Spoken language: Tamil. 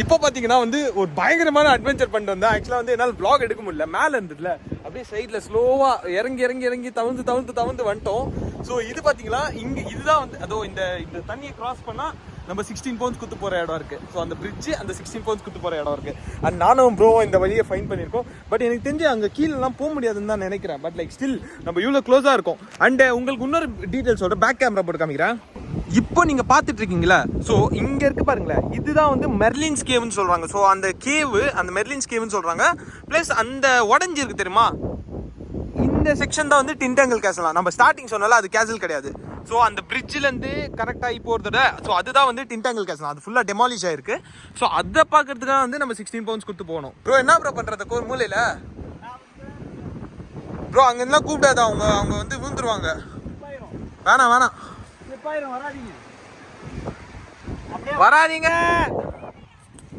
இப்போ பாத்தீங்கன்னா வந்து ஒரு பயங்கரமான அட்வென்ச்சர் பண்ணிட்டு வந்தேன். ஆக்சுவலா வந்து என்னால் vlog எடுக்க முடியல, மேல இருந்ததுல அப்படியே சைட்ல ஸ்லோவா இறங்கி இறங்கி இறங்கி தவந்து வந்துட்டோம். ஸோ இது பாத்தீங்கன்னா இங்க இதுதான் வந்து அதோ இந்த தண்ணியை கிராஸ் பண்ணா நம்ம 16 பவுண்ட்ஸ் குத்து போற இடம் இருக்கு. ஸோ அந்த பிரிட்ஜ் அந்த 16 பவுண்ட்ஸ் குத்து போற இடம் இருக்கு. அண்ட் நானும் ப்ரோ இந்த வழியை ஃபைன் பண்ணியிருக்கோம். பட் எனக்கு தெரிஞ்சு அங்கே கீழெல்லாம் போக முடியாதுன்னு தான் நினைக்கிறேன். பட் லைக் ஸ்டில் நம்ம இவ்வளோ க்ளோஸாக இருக்கும். அண்ட் உங்களுக்கு இன்னொரு டீட்டெயில்ஸ் சொல்கிறேன், பேக் கேமரா போட்டு காமிக்கிறேன். இப்போ நீங்க பாத்துட்டு இருக்கீங்களா, ஸோ இங்க இருக்கு பாருங்களேன், இதுதான் வந்து மெர்லின்ஸ் கேவ்னு சொல்றாங்க. ஸோ அந்த கேவ் அந்த மெர்லின்ஸ் கேவ்னு சொல்றாங்க. பிளஸ் அந்த உடஞ்சி இருக்கு தெரியுமா, இந்த செக்ஷன் தான் வந்து டின்டாங்கிள் கேசல். நம்ம ஸ்டார்டிங் சொன்னால அது கேசல் கிடையாது. ஸோ அந்த பிரிட்ஜில் இருந்து கரெக்டாக இப்போ ஒருத்தோட ஸோ அதுதான் வந்து டின்டாங்கிள் கேசல். அது ஃபுல்லாக டெமாலிஷ் ஆயிருக்கு. ஸோ அதை பார்க்கறதுக்காக வந்து நம்ம 16 பவுண்ட்ஸ் கொடுத்து போகணும். ப்ரோ என்ன ப்ரோ பண்றது ஒரு மூலையில ப்ரோ, அங்க இருந்தா கூப்பிடாது, அவங்க வந்து விழுந்துருவாங்க. வேணாம் வராதீங்க.